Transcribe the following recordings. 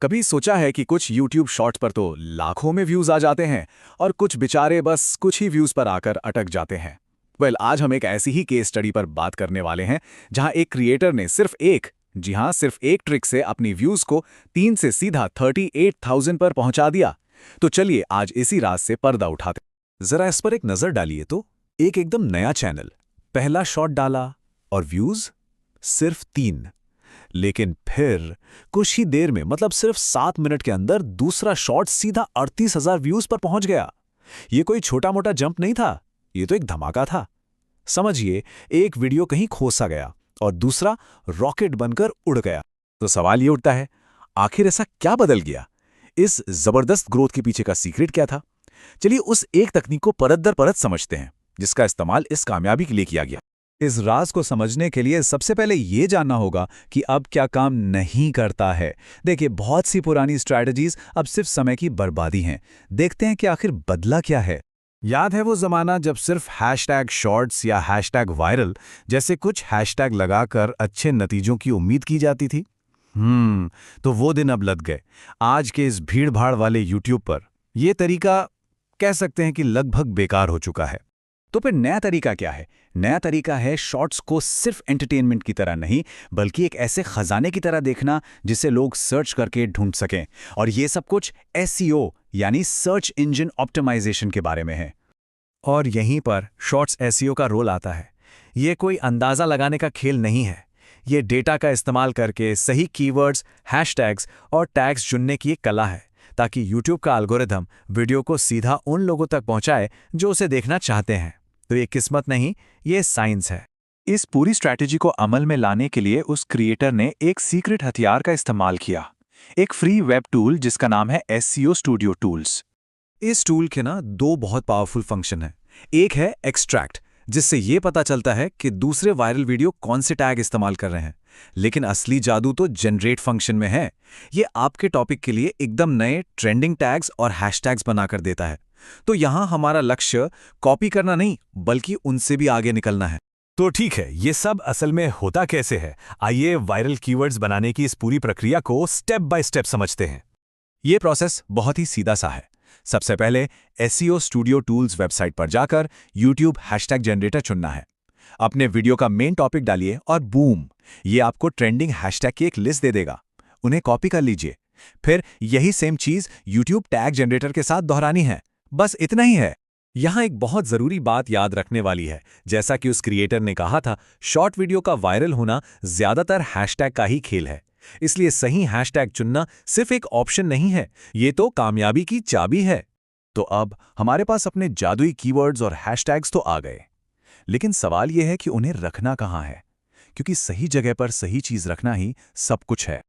कभी सोचा है कि कुछ YouTube शॉर्ट्स पर तो लाखों में व्यूज आ जाते हैं और कुछ बेचारे बस कुछ ही व्यूज पर आकर अटक जाते हैं। आज हम एक ऐसी ही केस स्टडी पर बात करने वाले हैं जहां एक क्रिएटर ने सिर्फ एक ट्रिक से अपनी व्यूज को 3 से सीधा 38,000 पर पहुंचा दिया। तो चलिए आज इसी राज से पर्दा उठाते जरा इस पर एक नजर डालिए। तो एक एकदम नया चैनल, पहला शॉट डाला और व्यूज सिर्फ 3। लेकिन फिर कुछ ही देर में, मतलब सिर्फ 7 मिनट के अंदर, दूसरा शॉट सीधा 38,000 व्यूज पर पहुंच गया। ये कोई छोटा मोटा जंप नहीं था, ये तो एक धमाका था। समझिए, एक वीडियो कहीं खोसा गया और दूसरा रॉकेट बनकर उड़ गया। तो सवाल ये उठता है, आखिर ऐसा क्या बदल गया? इस जबरदस्त ग्रोथ के पीछे का सीक्रेट क्या था? चलिए उस एक तकनीक को परत दर परत समझते हैं जिसका इस्तेमाल इस कामयाबी के लिए किया गया। इस राज को समझने के लिए सबसे पहले ये जानना होगा कि अब क्या काम नहीं करता है। देखिए, बहुत सी पुरानी स्ट्रैटेजीज अब सिर्फ समय की बर्बादी हैं। देखते हैं कि आखिर बदला क्या है। याद है वो जमाना जब सिर्फ हैशटैग शॉर्ट्स या हैशटैग वायरल जैसे कुछ हैशटैग लगाकर अच्छे नतीजों की उम्मीद की जाती थी? तो वो दिन अब लद गए। आज के इस भीड़-भाड़ वाले यूट्यूब पर यह तरीका कह सकते हैं कि लगभग बेकार हो चुका है। तो फिर नया तरीका क्या है? नया तरीका है शॉर्ट्स को सिर्फ एंटरटेनमेंट की तरह नहीं, बल्कि एक ऐसे खजाने की तरह देखना जिसे लोग सर्च करके ढूंढ सकें। और ये सब कुछ एसईओ यानी सर्च इंजन ऑप्टिमाइजेशन के बारे में है। और यहीं पर शॉर्ट्स एसईओ का रोल आता है। ये कोई अंदाजा लगाने का खेल नहीं है। ये डेटा का इस्तेमाल करके सही कीवर्ड्स, हैशटैग्स और टैग्स चुनने की एक कला है, ताकि यूट्यूब का एल्गोरिथम वीडियो को सीधा उन लोगों तक पहुंचाए जो उसे देखना चाहते हैं। तो ये किस्मत नहीं, ये साइंस है। इस पूरी स्ट्रैटेजी को अमल में लाने के लिए उस क्रिएटर ने एक सीक्रेट हथियार का इस्तेमाल किया, एक फ्री वेब टूल जिसका नाम है एसईओ स्टूडियो टूल्स। इस टूल के ना 2 बहुत पावरफुल फंक्शन हैं। एक है एक्सट्रैक्ट, जिससे ये पता चलता है कि दूसरे वायरल वीडियो कौन से टैग इस्तेमाल कर रहे हैं। लेकिन असली जादू तो जनरेट फंक्शन में है। ये आपके टॉपिक के लिए एकदम नए ट्रेंडिंग टैग्स और हैशटैग्स बनाकर देता है। तो यहां हमारा लक्ष्य कॉपी करना नहीं, बल्कि उनसे भी आगे निकलना है। तो ठीक है, ये सब असल में होता कैसे है? आइए वायरल कीवर्ड्स बनाने की इस पूरी प्रक्रिया को स्टेप बाय स्टेप समझते हैं। ये प्रोसेस बहुत ही सीधा सा है। सबसे पहले एसईओ स्टूडियो टूल्स वेबसाइट पर जाकर यूट्यूब हैशटैग जनरेटर चुनना है। अपने वीडियो का मेन टॉपिक डालिए और बूम, ये आपको ट्रेंडिंग हैशटैग की एक लिस्ट दे देगा। उन्हें कॉपी कर लीजिए। फिर यही सेम चीज यूट्यूब टैग जनरेटर के साथ दोहरानी है। बस इतना ही है। यहां एक बहुत जरूरी बात याद रखने वाली है। जैसा कि उस क्रिएटर ने कहा था, शॉर्ट वीडियो का वायरल होना ज्यादातर हैशटैग का ही खेल है। इसलिए सही हैशटैग चुनना सिर्फ एक ऑप्शन नहीं है, ये तो कामयाबी की चाबी है। तो अब हमारे पास अपने जादुई कीवर्ड्स और हैशटैग्स तो आ गए, लेकिन सवाल यह है कि उन्हें रखना कहां है? क्योंकि सही जगह पर सही चीज रखना ही सब कुछ है।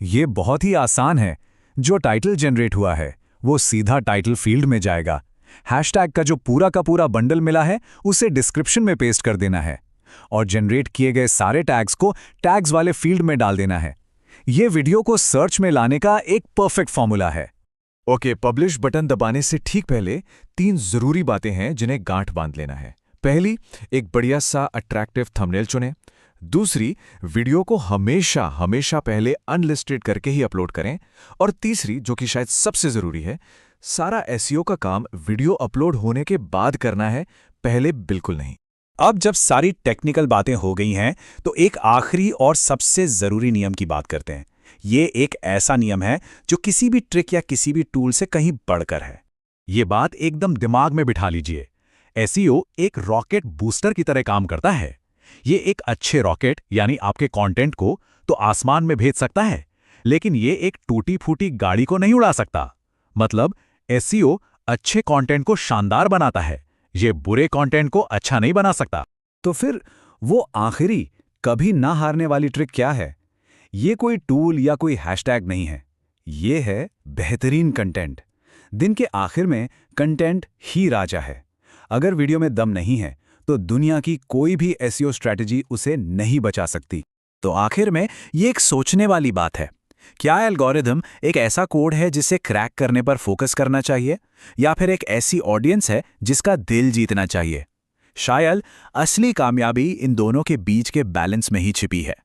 ये बहुत ही आसान है। जो टाइटल जनरेट हुआ है वो सीधा टाइटल फील्ड में जाएगा। हैशटैग का जो पूरा का पूरा बंडल मिला है उसे डिस्क्रिप्शन में पेस्ट कर देना है और जनरेट किए गए सारे टैग्स को टैग्स वाले फील्ड में डाल देना है। ये वीडियो को सर्च में लाने का एक परफेक्ट फॉर्मूला है। ओके, पब्लिश बटन दबाने से ठीक पहले 3 जरूरी बातें हैं जिन्हें गांठ बांध लेना है। पहली, एक बढ़िया सा अट्रैक्टिव थंबनेल चुनें। दूसरी, वीडियो को हमेशा हमेशा पहले अनलिस्टेड करके ही अपलोड करें। और तीसरी, जो कि शायद सबसे जरूरी है, सारा एसईओ का काम वीडियो अपलोड होने के बाद करना है, पहले बिल्कुल नहीं। अब जब सारी टेक्निकल बातें हो गई हैं, तो एक आखिरी और सबसे जरूरी नियम की बात करते हैं। ये एक ऐसा नियम है जो किसी भी ट्रिक या किसी भी टूल से कहीं बढ़कर है। ये बात एकदम दिमाग में बिठा लीजिए। एसईओ एक रॉकेट बूस्टर की तरह काम करता है। ये एक अच्छे रॉकेट यानी आपके कंटेंट को तो आसमान में भेज सकता है, लेकिन ये एक टूटी फूटी गाड़ी को नहीं उड़ा सकता। मतलब एसईओ अच्छे कंटेंट को शानदार बनाता है, ये बुरे कंटेंट को अच्छा नहीं बना सकता। तो फिर वो आखिरी, कभी ना हारने वाली ट्रिक क्या है? ये कोई टूल या कोई हैशटैग नहीं है, ये है बेहतरीन कंटेंट। दिन के आखिर में कंटेंट ही राजा है। अगर वीडियो में दम नहीं है तो दुनिया की कोई भी एसईओ स्ट्रैटेजी उसे नहीं बचा सकती। तो आखिर में ये एक सोचने वाली बात है, क्या एल्गोरिथम एक ऐसा कोड है जिसे क्रैक करने पर फोकस करना चाहिए, या फिर एक ऐसी ऑडियंस है जिसका दिल जीतना चाहिए? शायद असली कामयाबी इन दोनों के बीच के बैलेंस में ही छिपी है।